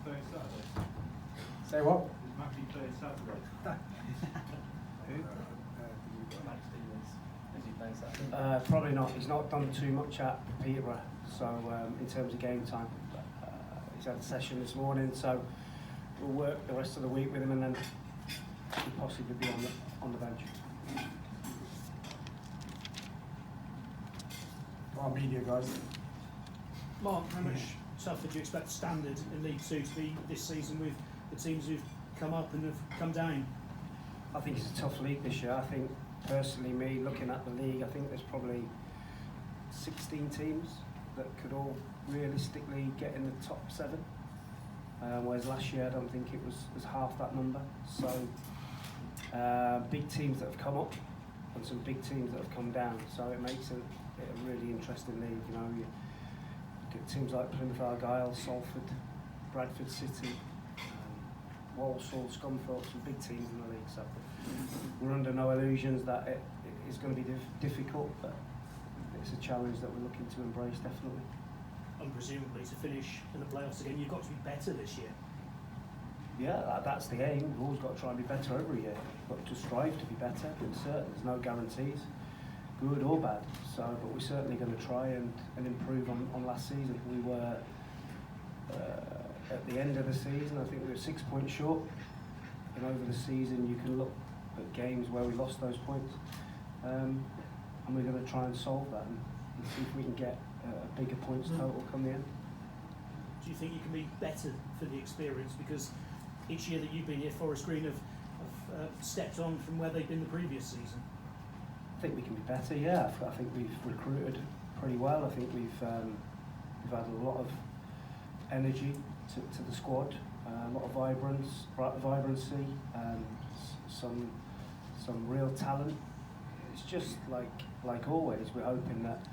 play Saturday? Say what? Is Matty playing Saturday? Probably not. He's not done too much at Peterborough, so in terms of game time. He's had a session this morning, so we'll work the rest of the week with him and then he'll possibly be on the bench. Our media guys. Mark, how much tougher do you expect standard in League Two to be this season with the teams who've come up and have come down? I think it's a tough league this year. I think personally, me looking at the league, I think there's probably 16 teams that could all realistically get in the top 7. Whereas last year I don't think it was half that number. So big teams that have come up and some big teams that have come down. So it makes it a really interesting league. You know, you get teams like Plymouth Argyle, Salford, Bradford City, Walsall, Scunthorpe, some big teams in the league. So we're under no illusions that it is going to be difficult, but it's a challenge that we're looking to embrace, definitely. And presumably to finish in the playoffs again, you've got to be better this year. Yeah, that's the aim. We've always got to try and be better every year, but to strive to be better. There's no guarantees, good or bad. So, but we're certainly going to try and improve on last season. We were at the end of the season, I think we were 6 points short. And over the season, you can look at games where we lost those points, and we're going to try and solve that and see if we can get a bigger points total come the end. Do you think you can be better for the experience? Because each year that you've been here, Forest Green have stepped on from where they've been the previous season. I think we can be better, yeah. I think we've recruited pretty well. I think we've had a lot of energy to the squad, a lot of vibrancy, some real talent. It's just like always, we're hoping that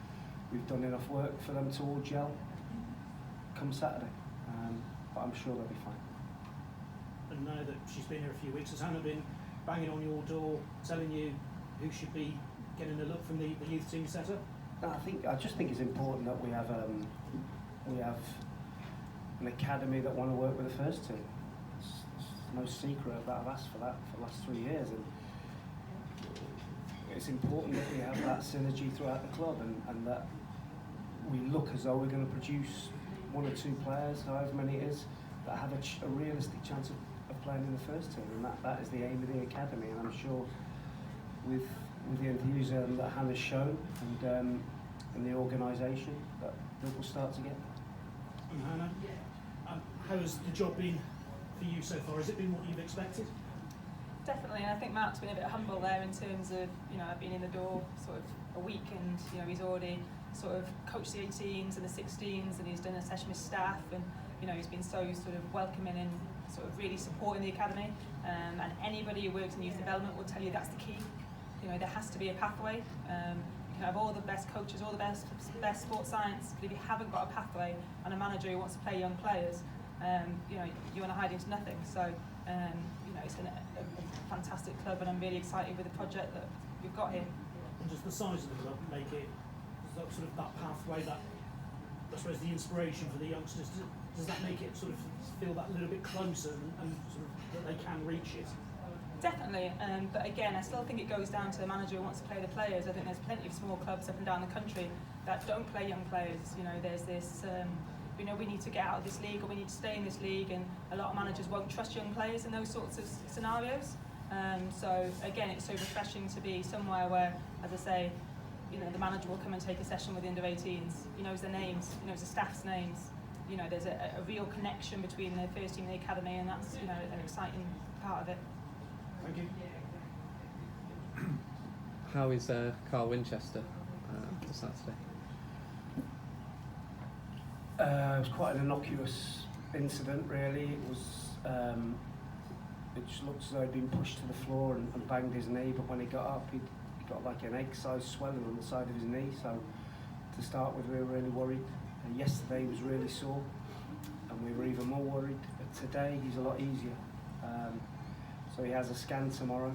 we've done enough work for them to all gel come Saturday, but I'm sure they'll be fine. And now that she's been here a few weeks, has Hannah been banging on your door, telling you who should be getting a look from the youth team setup? No, I just think it's important that we have an academy that want to work with the first team. It's no secret that I've asked for that for the last 3 years, and it's important that we have that synergy throughout the club and that we look as though we're going to produce 1 or 2 players, however many it is, that have a realistic chance of playing in the first team, and that is the aim of the academy. And I'm sure with the enthusiasm that Hannah's shown and the organisation, that we'll start to get. And Hannah, how has the job been for you so far? Has it been what you've expected? Definitely, and I think Mark's been a bit humble there in terms of, I've been in the door sort of a week and, he's already sort of coached the 18s and the 16s and he's done a session with staff and, he's been so sort of welcoming and sort of really supporting the academy. And anybody who works in youth development will tell you that's the key. There has to be a pathway. You can have all the best coaches, all the best sports science, but if you haven't got a pathway and a manager who wants to play young players, you want to hide into nothing. So, it's a fantastic club, and I'm really excited with the project that we've got here. And does the size of the club make it sort of that pathway, that I suppose the inspiration for the youngsters? Does that make it sort of feel that little bit closer and sort of that they can reach it? Definitely, but again, I still think it goes down to the manager who wants to play the players. I think there's plenty of small clubs up and down the country that don't play young players. There's this. We need to get out of this league or we need to stay in this league, and a lot of managers won't trust young players in those sorts of scenarios. So again, it's so refreshing to be somewhere where, as I say, the manager will come and take a session with the under-18s. He knows their names, he knows the staff's names. There's a real connection between the first team and the academy, and that's an exciting part of it. Thank you. How is Carl Winchester for Saturday? It was quite an innocuous incident, really. It was. It just looked as though he'd been pushed to the floor and banged his knee, but when he got up, he got like an egg-sized swelling on the side of his knee. So, to start with, we were really worried. Yesterday he was really sore, and we were even more worried. But today he's a lot easier. So he has a scan tomorrow,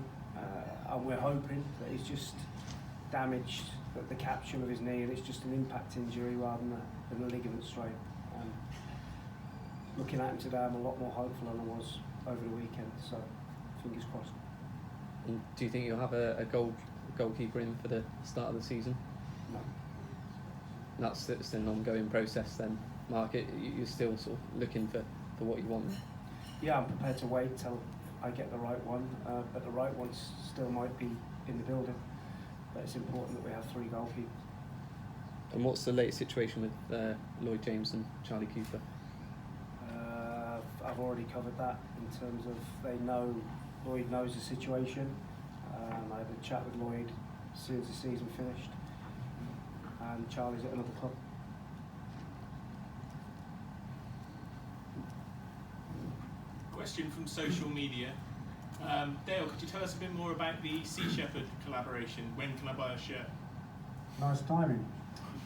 and we're hoping that he's just damaged the capsule of his knee, and it's just an impact injury rather than a ligament strain. looking at him today, I'm a lot more hopeful than I was over the weekend. So fingers crossed. And do you think you'll have a goalkeeper in for the start of the season? No. That's still an ongoing process then, Mark. You're still sort of looking for what you want. Yeah, I'm prepared to wait till I get the right one, but the right one still might be in the building. But it's important that we have 3 goalkeepers. And what's the latest situation with Lloyd James and Charlie Cooper? I've already covered that in terms of Lloyd knows the situation. I had a chat with Lloyd as soon as the season finished, and Charlie's at another club. Question from social media. Dale, could you tell us a bit more about the Sea Shepherd collaboration? When can I buy a shirt? Nice timing,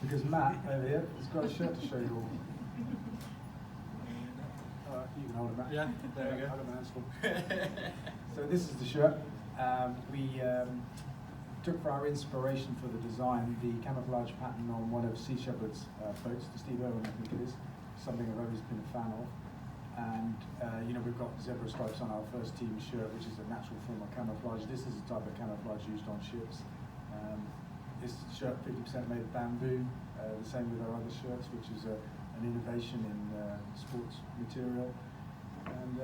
because Matt over here has got a shirt to show you all. You can hold it, Matt. Yeah, there we go. I got my hands full. So this is the shirt. We took for our inspiration for the design the camouflage pattern on one of Sea Shepherd's boats, the Steve Irwin, I think it is. Something I've always been a fan of. And we've got zebra stripes on our first team shirt, which is a natural form of camouflage. This is the type of camouflage used on ships. This shirt 50% made of bamboo, the same with our other shirts, which is an innovation in sports material. And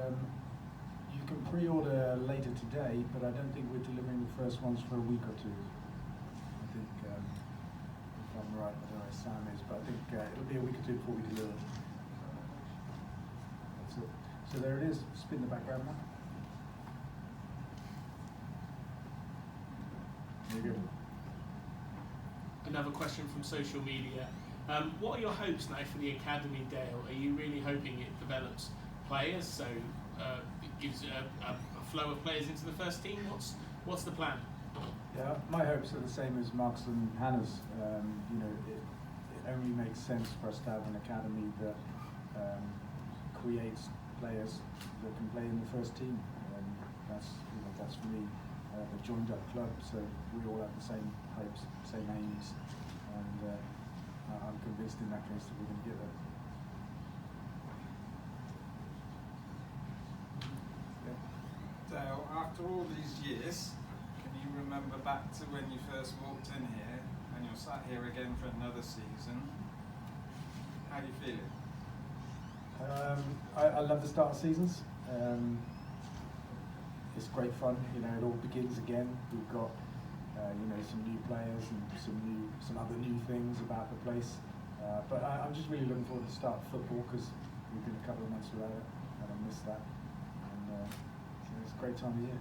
you can pre-order later today, but I don't think we're delivering the first ones for a week or two. I think, if I'm right, I don't know where Sam is, but I think it'll be a week or two before we deliver. That's it. So there it is. Spin the background now. There you go. Another question from social media. What are your hopes now for the Academy, Dale? Are you really hoping it develops players, so it gives a flow of players into the first team? What's the plan? Yeah, my hopes are the same as Mark's and Hannah's. It only makes sense for us to have an academy that creates players that can play in the first team. That's for me a joined up club, so we all have the same hopes, same aims, and I'm convinced in that case that we're going to get there. Dale, after all these years, can you remember back to when you first walked in here and you're sat here again for another season? How do you feel it? I love the start of seasons. It's great fun. It all begins again. We've got some new players and some other new things about the place. But I'm just really looking forward to the start of football because we've been a couple of months without it, and I miss that. And it's a great time of year.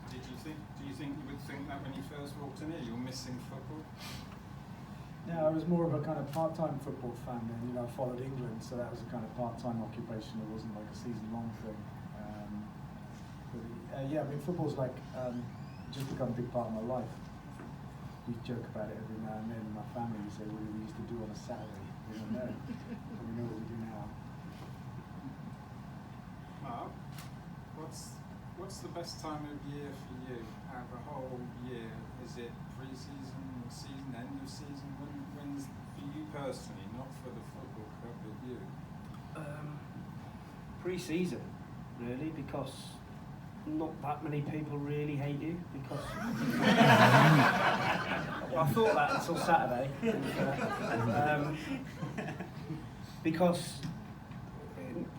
Do you think you would think that when you first walked in here, you're missing football? No, I was more of a kind of part-time football fan then. I followed England, so that was a kind of part-time occupation. It wasn't like a season-long thing. Football's like just become a big part of my life. We joke about it every now and then in my family. We say, what did we used to do on a Saturday? We don't know. But we know what we do now. Mark, what's the best time of year for you out of the whole year? Is it pre-season, season, end of season? When's for you personally, not for the football club, but you? Pre-season, really, because not that many people really hate you because well, I thought that until Saturday. Because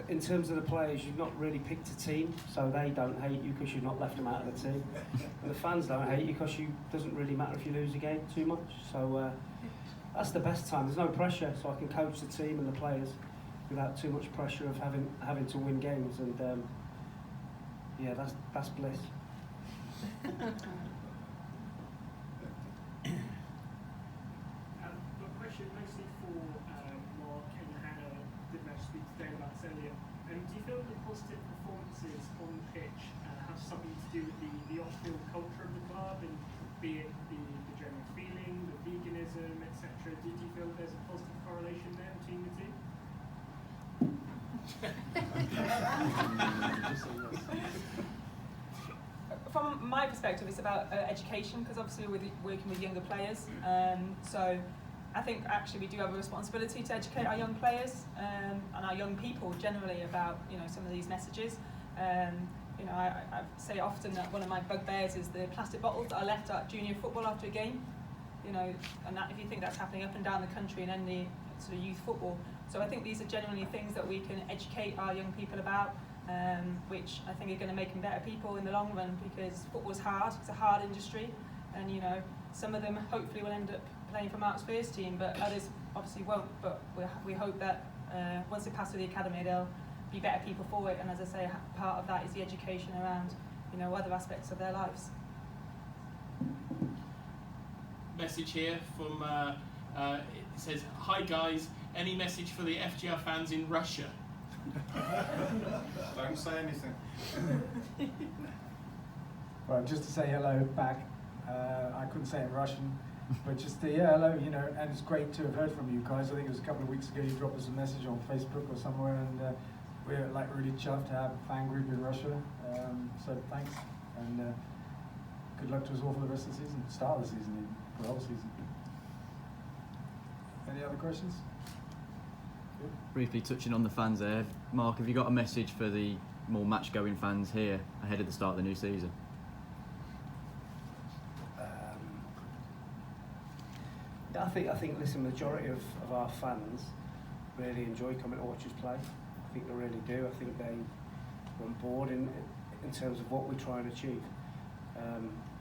in terms of the players, you've not really picked a team, so they don't hate you because you've not left them out of the team. And the fans don't hate you because it doesn't really matter if you lose a game too much. So that's the best time. There's no pressure, so I can coach the team and the players without too much pressure of having to win games. And that's bliss. A question mostly for Mark and Hannah. Didn't actually speak today about this earlier. Do you feel that the positive performances on the pitch have something to do with the off-field culture of the club, and be it the general feeling, the veganism, etc.? Do you feel that there's a positive correlation there between the two? From my perspective, it's about education, because obviously we're working with younger players. So I think actually we do have a responsibility to educate our young players and our young people generally about, you know, some of these messages. You know, I say often that one of my bugbears is the plastic bottles that are left at junior football after a game. You know, and that, if you think that's happening up and down the country in any sort of youth football. So I think these are genuinely things that we can educate our young people about, which I think are going to make them better people in the long run, because football's hard, it's a hard industry, and you know, some of them hopefully will end up playing for Mark's first team, but others obviously won't. But we hope that once they pass through the academy, they'll be better people for it, and as I say, part of that is the education around, you know, other aspects of their lives. Message here from it says, "Hi guys, any message for the FGR fans in Russia?" Don't say anything. Well, just to say hello back. I couldn't say it in Russian, but just to, yeah, hello, you know, and it's great to have heard from you guys. I think it was a couple of weeks ago you dropped us a message on Facebook or somewhere, and we're like really chuffed to have a fan group in Russia. So thanks, and good luck to us all for the rest of the season, start of the season, even, for the whole season. Any other questions? Good. Briefly touching on the fans there, Mark, have you got a message for the more match-going fans here ahead of the start of the new season? I think listen, majority of our fans really enjoy coming to watch us play. I think they really do. I think they are on board in terms of what we try and achieve.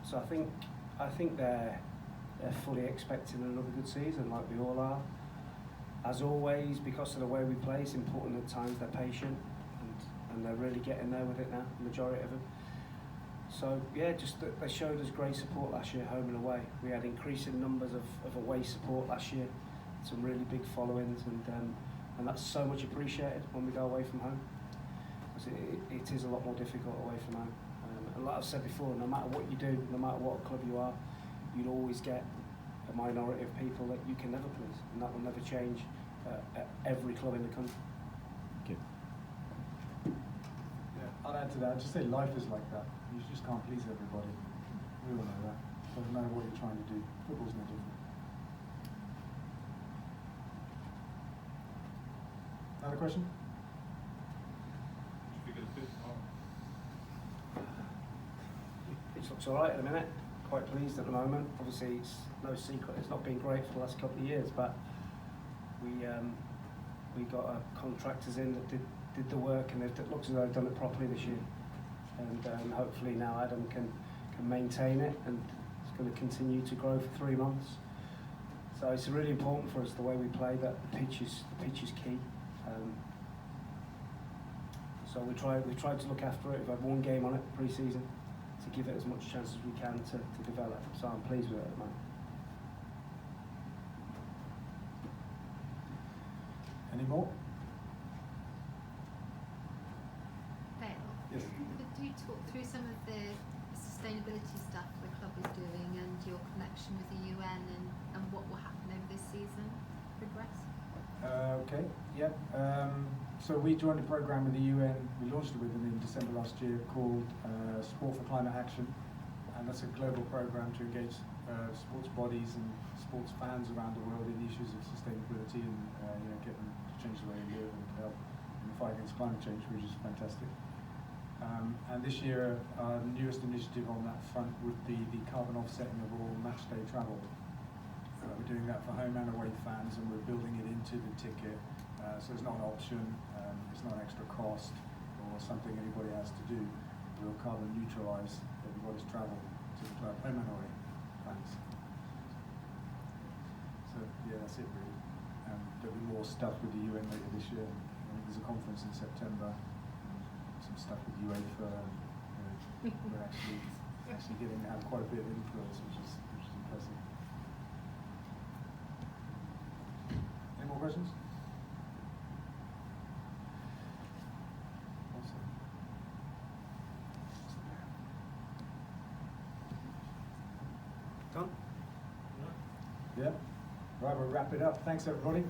So I think they're fully expecting another good season, like we all are. As always, because of the way we play, it's important at times they're patient, and they're really getting there with it now, the majority of them. So yeah, just that they showed us great support last year, home and away. We had increasing numbers of away support last year, some really big followings, and that's so much appreciated when we go away from home. Because it is a lot more difficult away from home. And like I've said before, no matter what you do, no matter what club you are, you'd always get a minority of people that you can never please, and that will never change at every club in the country. Thank you. Yeah, I'll add to that. I'd just say life is like that. You just can't please everybody. We all know that. Doesn't matter what you're trying to do. Football's no different. Another question? It looks all right at the minute. Quite pleased at the moment. Obviously, it's no secret it's not been great for the last couple of years, but we got contractors in that did the work, and it looks as though they've done it properly this year. And hopefully now Adam can maintain it, and it's going to continue to grow for 3 months. So it's really important for us the way we play. That the pitch is key. So we tried to look after it. We've had 1 game on it pre-season to give it as much chance as we can to develop. So I'm pleased with it at the moment. Any more? Dale, Yes. could you talk through some of the sustainability stuff the club is doing and your connection with the UN and what will happen over this season? Progress? Okay, yeah. So we joined a program with the UN. We launched it with them in December last year called Sport for Climate Action, and that's a global program to engage sports bodies and sports fans around the world in the issues of sustainability and get them to change the way they live and help in the fight against climate change, which is fantastic. And this year, our newest initiative on that front would be the carbon offsetting of all match day travel. We're doing that for home and away fans, and we're building it into the ticket. So it's not an option, it's not an extra cost or something anybody has to do. We'll carbon neutralise everybody's travel to the club, home and away fans. So yeah, that's it really. There'll be more stuff with the UN later this year. There's a conference in September. Some stuff with UEFA. We're actually getting to have quite a bit of influence, which is impressive. Any more questions? Awesome. Done? Yeah. Right, we'll wrap it up. Thanks everybody.